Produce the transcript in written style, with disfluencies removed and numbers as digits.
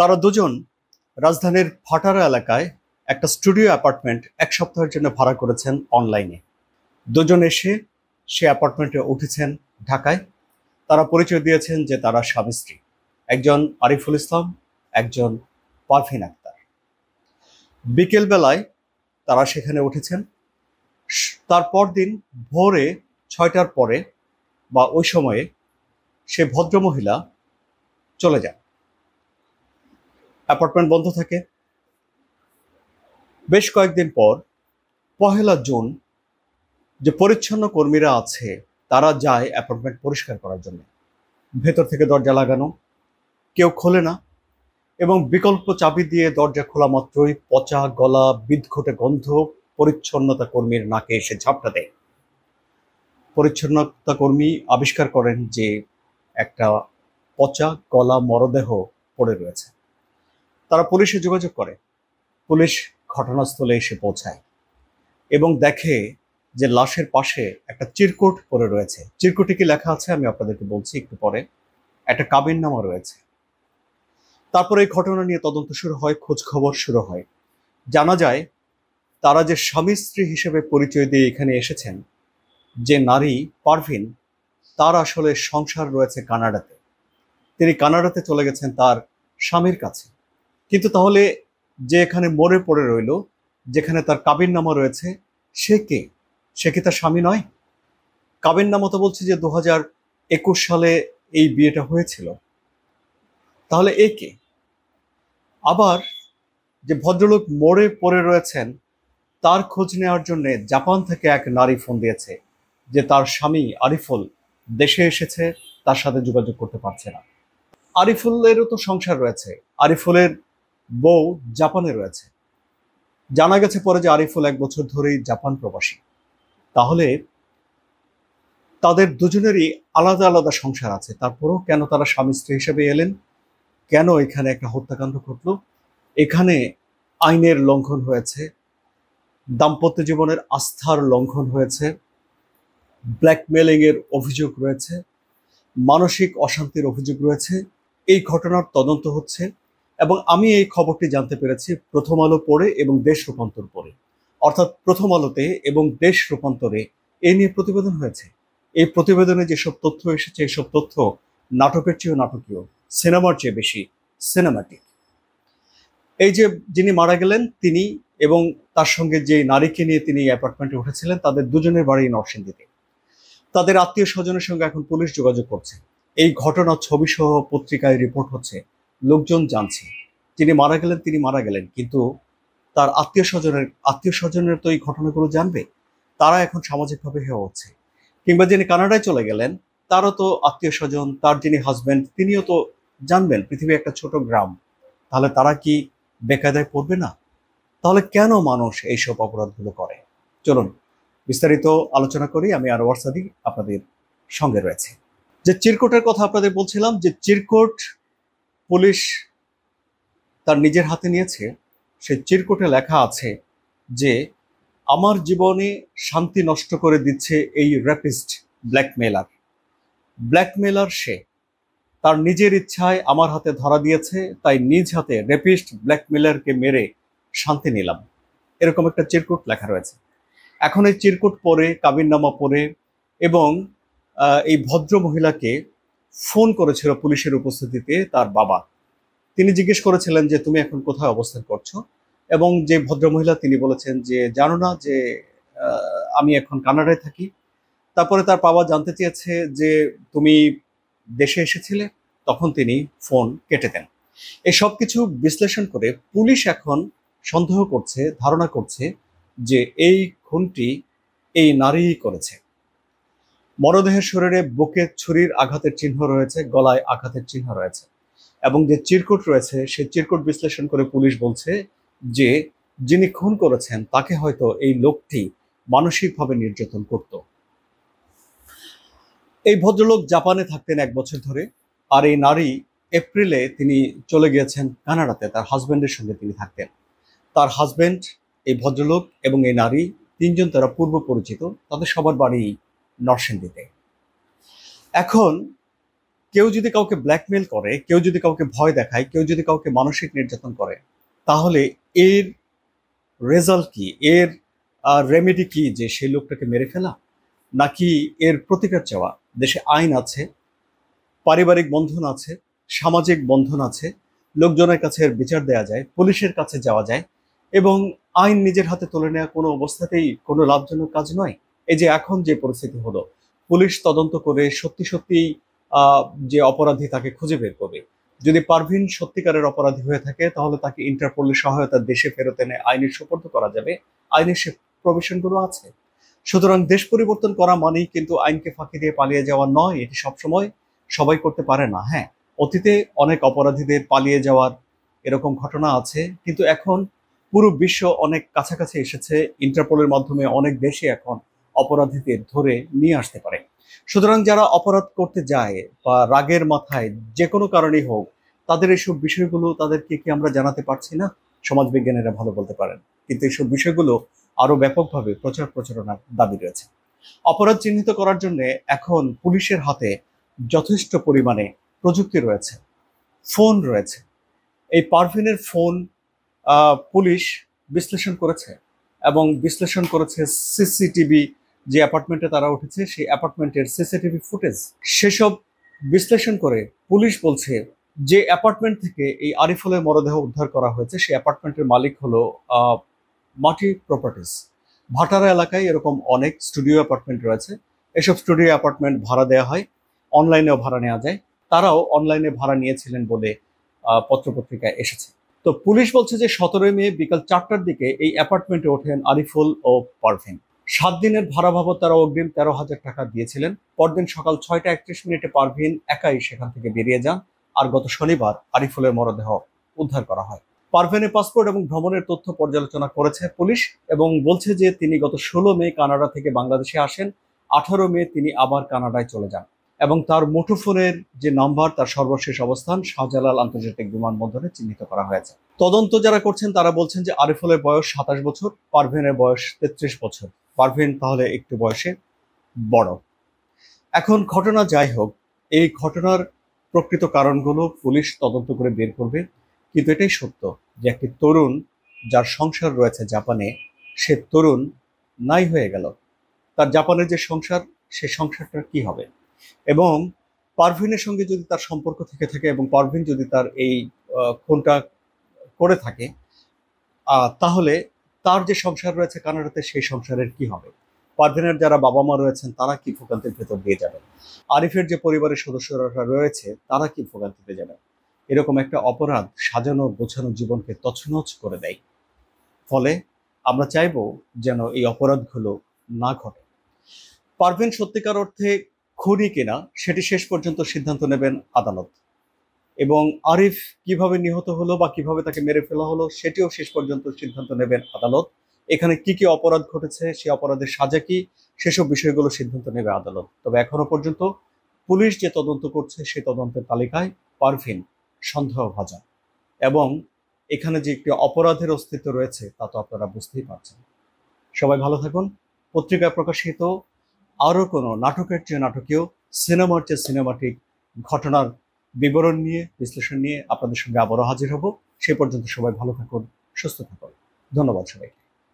তারা দুজন রাজধানীর ভাটারা এলাকায় একটা স্টুডিও অ্যাপার্টমেন্ট এক সপ্তাহের জন্য ভাড়া করেছেন অনলাইনে। দুজন এসে সে অ্যাপার্টমেন্টে উঠেছেন ঢাকায়। তারা পরিচয় দিয়েছেন যে তারা স্বামী স্ত্রী, একজন আরিফুল ইসলাম, একজন পারভিন আক্তার। বিকেলবেলায় তারা সেখানে উঠেছেন। তারপর দিন ভোরে 6টার পরে বা ওই সময়ে সে ভদ্রমহিলা চলে যান। অ্যাপার্টমেন্ট বন্ধ থাকে। বেশ কয়েকদিন পর 1 জুন যে পরিচ্ছন্ন কর্মীরা আছে তারা যায় অ্যাপার্টমেন্ট পরিষ্কার করার জন্য। ভেতর থেকে দরজা লাগানো, কেউ খোলে না এবং বিকল্প চাবি দিয়ে দরজা খোলা মাত্রই পচা গলা, বিদঘুটে গন্ধ পরিচ্ছন্নতা কর্মীর নাকে এসে ঝাপটা দেয়। পরিচ্ছন্নতা কর্মী আবিষ্কার করেন যে একটা পচা গলা মরদেহ পড়ে রয়েছে। তারা পুলিশে যোগাযোগ করে। পুলিশ ঘটনাস্থলে এসে পৌঁছায় এবং দেখে যে লাশের পাশে একটা চিরকুট পড়ে রয়েছে। চিরকুটে কি লেখা আছে আমি আপনাদেরকে বলছি একটু পরে। একটা কাবিননামা রয়েছে। তারপরে এই ঘটনা নিয়ে তদন্ত শুরু হয়, খোঁজ খবর শুরু হয়। জানা যায় তারা যে স্বামী স্ত্রী হিসেবে পরিচয় দিয়ে এখানে এসেছেন, যে নারী পারভিন, তার আসলে সংসার রয়েছে কানাডাতে। তিনি কানাডাতে চলে গেছেন তার স্বামীর কাছে। কিন্তু তাহলে যে এখানে মরে পড়ে রইল, যেখানে তার কাবিননামা রয়েছে, সে কে? সে কি তার স্বামী নয়? কাবিননামা তো বলছে যে 2021 সালে এই বিয়েটা হয়েছিল। তাহলে এ কে? আবার যে ভদ্রলোক মরে পড়ে রয়েছেন তার খোঁজ নেওয়ার জন্য জাপান থেকে এক নারী ফোন দিয়েছে যে তার স্বামী আরিফুল দেশে এসেছে, তার সাথে যোগাযোগ করতে পারছে না। আরিফুলেরও তো সংসার রয়েছে, আরিফুলের বউ জাপানে রয়েছে। জানা গেছে পরে যে আরিফুল 1 বছর ধরেই জাপান প্রবাসী। তাহলে তাদের দুজনেরই আলাদা আলাদা সংসার আছে, তারপরেও কেন তারা স্বামী স্ত্রী হিসেবে এলেন? কেন এখানে একটা হত্যাকাণ্ড ঘটলো? এখানে আইনের লঙ্ঘন হয়েছে, দাম্পত্য জীবনের আস্থার লঙ্ঘন হয়েছে, ব্ল্যাকমেলিং এর অভিযোগ রয়েছে, মানসিক অশান্তির অভিযোগ রয়েছে। এই ঘটনার তদন্ত হচ্ছে এবং আমি এই খবরটি জানতে পেরেছি প্রথম আলো পড়ে এবং দেশ রূপান্তর পড়ে। অর্থাৎ প্রথম আলোতে এবং দেশ রূপান্তরে এই নিয়ে প্রতিবেদন হয়েছে। এই প্রতিবেদনে যেসব তথ্য এসেছে, এসব তথ্য নাটকের চেয়েও নাটকীয়, সিনেমার চেয়ে বেশি সিনেমাটিক। এই যে যিনি মারা গেলেন তিনি এবং তার সঙ্গে যে নারীকে নিয়ে তিনি অ্যাপার্টমেন্টে উঠেছিলেন, তাদের দুজনের বাড়ি নরসিংদীতে। তাদের আত্মীয় স্বজনের সঙ্গে এখন পুলিশ যোগাযোগ করছে। এই ঘটনা ছবি সহ পত্রিকায় রিপোর্ট হচ্ছে, লোকজন জানছে তিনি মারা গেলেন, কিন্তু তার আত্মীয় স্বজনের তো এই ঘটনাগুলো জানবে। তারা এখন সামাজিকভাবে হেয় হচ্ছে। কিংবা যিনি কানাডায় চলে গেলেন তারও তো আত্মীয় স্বজন, তার যিনি হাজবেন্ড তিনিও তো জানবেন পৃথিবী একটা ছোট গ্রাম। তাহলে তারা কি বেকায়দায় পড়বে না? তাহলে কেন মানুষ এইসব অপরাধগুলো করে? চলুন বিস্তারিত আলোচনা করি। আমি আনোয়ার সাদিক আপনাদের সঙ্গে রয়েছে। যে চিরকুটের কথা আপনাদের বলছিলাম, যে চিরকুট পুলিশ তার নিজের হাতে নিয়েছে। সেই চিরকুটে লেখা আছে যে আমার জীবনে শান্তি নষ্ট করে দিচ্ছে এই র্যাপিস্ট ব্ল্যাকমেলার। সে তার নিজের ইচ্ছায় আমার হাতে ধরা দিয়েছে, তাই নিজ হাতে র্যাপিস্ট ব্ল্যাকমেলারকে মেরে শান্তি নিলাম। এরকম একটা চিরকুট লেখা রয়েছে। এখন এই চিরকুট পড়ে, কাবিননামা পড়ে এবং এই ভদ্র মহিলাকে ফোন করেছিল পুলিশের উপস্থিতিতে তার বাবা। তিনি জিজ্ঞেস করেছিলেন যে তুমি এখন কোথায় অবস্থান করছো, এবং যে ভদ্রমহিলা তিনি বলেছেন যে জানো না যে আমি এখন কানাডায় থাকি। তারপরে তার বাবা জানতে চেয়েছে যে তুমি দেশে এসেছিলে, তখন তিনি ফোন কেটে দেন। এই সব কিছু বিশ্লেষণ করে পুলিশ এখন সন্দেহ করছে, ধারণা করছে যে এই খুনটি এই নারীই করেছে। মরদেহের শরীরে বুকে ছুরির আঘাতের চিহ্ন রয়েছে, গলায় আঘাতের চিহ্ন রয়েছে এবং যে চিরকুট রয়েছে সেই চিরকুট বিশ্লেষণ করে পুলিশ বলছে যে যিনি খুন করেছেন তাকে হয়তো এই লোকটি মানসিকভাবে নির্যাতন করত। এই ভদ্রলোক জাপানে থাকতেন 1 বছর ধরে, আর এই নারী এপ্রিলে তিনি চলে গিয়েছেন কানাডাতে, তার হাজবেন্ডের সঙ্গে তিনি থাকতেন। তার হাজবেন্ড, এই ভদ্রলোক এবং এই নারী তিনজন তারা পূর্ব পরিচিত, তাদের সবার বাড়ি নরসিংদীতে। এখন কেউ যদি কাউকে ব্ল্যাকমেল করে, কেউ যদি কাউকে ভয় দেখায়, কেউ যদি কাউকে মানসিক নির্যাতন করে, তাহলে এর রেজাল্ট কি, এর রেমেডি কি, যে সেই লোকটাকে মেরে ফেলা, নাকি এর প্রতিকার চাওয়া? দেশে আইন আছে, পারিবারিক বন্ধন আছে, সামাজিক বন্ধন আছে, লোকজনের কাছে এর বিচার দেওয়া যায়, পুলিশের কাছে যাওয়া যায়, এবং আইন নিজের হাতে তুলে নেওয়া কোনো অবস্থাতেই কোনো লাভজনক কাজ নয়। এই যে এখন যে পরিস্থিতি হলো, পুলিশ তদন্ত করে সত্যি সত্যি যে অপরাধী তাকে খুঁজে বের করবে। যদি পারভীন সত্যিকারের অপরাধী হয়ে থাকে, তাহলে তাকে ইন্টারপোলের সহায়তা দেশে ফেরত এনে আইনের সোপর্দ করা যাবে। আইনের সে প্রভিশনগুলো আছে। সুতরাং দেশ পরিবর্তন করা মানেই কিন্তু আইনকে ফাঁকি দিয়ে পালিয়ে যাওয়া নয়। এটি সবসময় সবাই করতে পারে না। হ্যাঁ, অতীতে অনেক অপরাধীদের পালিয়ে যাওয়ার এরকম ঘটনা আছে, কিন্তু এখন পুরো বিশ্ব অনেক কাছাকাছি এসেছে। ইন্টারপোলের মাধ্যমে অনেক দেশে এখন অপরাধীদের ধরে নিয়ে আসতে পারে। সুতরাং যারা অপরাধ করতে যায় বা রাগের মাথায় যে কোনো কারণেই হোক, তাদের এইসব বিষয়গুলো তাদেরকে কি আমরা জানাতে পারছি না? সমাজবিজ্ঞানীরা ভালো বলতে পারেন। কিন্তু এইসব বিষয়গুলো আরো ব্যাপকভাবে প্রচার প্রচারণার দাবি রয়েছে। অপরাধ চিহ্নিত করার জন্য এখন পুলিশের হাতে যথেষ্ট পরিমাণে প্রযুক্তি রয়েছে, ফোন রয়েছে। এই পারভিনের ফোন পুলিশ বিশ্লেষণ করেছে, এবং বিশ্লেষণ করেছে সিসিটিভি, যে অ্যাপার্টমেন্টে তারা উঠেছে সেই অ্যাপার্টমেন্টের সিসিটিভি ফুটেজ। সেসব বিশ্লেষণ করে পুলিশ বলছে যে অ্যাপার্টমেন্ট থেকে এই আরিফুলের মরদেহ উদ্ধার করা হয়েছে, সেই অ্যাপার্টমেন্টের মালিক হলো মাটি প্রপার্টিস। ভাটারা এলাকায় এরকম অনেক স্টুডিও অ্যাপার্টমেন্ট রয়েছে। এসব স্টুডিও অ্যাপার্টমেন্ট ভাড়া দেওয়া হয়, অনলাইনেও ভাড়া নেওয়া যায়। তারাও অনলাইনে ভাড়া নিয়েছিলেন বলে পত্রপত্রিকায় এসেছে। তো পুলিশ বলছে যে 17 মে বিকাল 4টার দিকে এই অ্যাপার্টমেন্টে ওঠেন আরিফুল ও পারভিন। 7 দিনের ভাড়া বাবদ তারা অগ্রিম 13,000 টাকা দিয়েছিলেন। পরদিন সকাল 6টা 31 মিনিটে পারভিন একাই সেখান থেকে বেরিয়ে যান। আর গত শনিবার আরিফুলের মরদেহ উদ্ধার করা হয়। পারভিনের পাসপোর্ট এবং ভ্রমণের তথ্য পর্যালোচনা করেছে পুলিশ, এবং বলছে যে তিনি গত 16 মে কানাডা থেকে বাংলাদেশে আসেন। 18 মে তিনি আবার কানাডায় চলে যান, এবং তার মুঠোফোনের যে নাম্বার, তার সর্বশেষ অবস্থান শাহজালাল আন্তর্জাতিক বিমানবন্দরে চিহ্নিত করা হয়েছে। তদন্ত যারা করছেন তারা বলছেন যে আরিফুলের বয়স 27 বছর, পারভিনের বয়স 33 বছর। পারভিন তাহলে একটু বয়সে বড়। এখন ঘটনা যাই হোক, এই ঘটনার প্রকৃত কারণগুলো পুলিশ তদন্ত করে বের করবে। কিন্তু এটাই সত্য যে একটি তরুণ যার সংসার রয়েছে জাপানে, সে তরুণ নাই হয়ে গেল। তার জাপানের যে সংসার, সে সংসারটার কি হবে? এবং পারভিনের সঙ্গে যদি তার সম্পর্ক থেকে থাকে, এবং পারভিন যদি তার এই খুনটা করে থাকে, তাহলে তার যে সংসার রয়েছে কানাডাতে, সেই সংসারের কি হবে? পারভিনের যারা বাবা মা রয়েছেন তারা কি ভোগান্তির ভেতর দিয়ে যাবেন? আরিফের যে পরিবারের সদস্যরা রয়েছে তারা কি ভোগান্তিতে যাবেন? এরকম একটা অপরাধ সাজানো গোছানো জীবনকে তছনছ করে দেয়। ফলে আমরা চাইবো যেন এই অপরাধগুলো না ঘটে। পারভিন সত্যিকার অর্থে খুনি কিনা সেটি শেষ পর্যন্ত সিদ্ধান্ত নেবেন আদালত, এবং আরিফ কিভাবে নিহত হলো বা কিভাবে তাকে মেরে ফেলা হলো সেটিও শেষ পর্যন্ত সিদ্ধান্ত নেবেন আদালত। এখানে কি কি অপরাধ ঘটেছে, সেই অপরাধের সাজা কি, সেসব বিষয়গুলো সিদ্ধান্ত নেবে আদালত। তবে এখনো পর্যন্ত পুলিশ যে তদন্ত করছে সেই তদন্তের তালিকায় পারভিন সন্দেহভাজন, এবং এখানে যে একটি অপরাধের অস্তিত্ব রয়েছে তা তো আপনারা বুঝতেই পারছেন। সবাই ভালো থাকুন। পত্রিকায় প্রকাশিত আরও কোনো নাটকের চেয়ে নাটকীয়, সিনেমার চেয়ে সিনেমাটিক ঘটনার বিবরণ নিয়ে, বিশ্লেষণ নিয়ে আপনাদের সঙ্গে আবারও হাজির হব। সে পর্যন্ত সবাই ভালো থাকুন, সুস্থ থাকুন। ধন্যবাদ সবাইকে।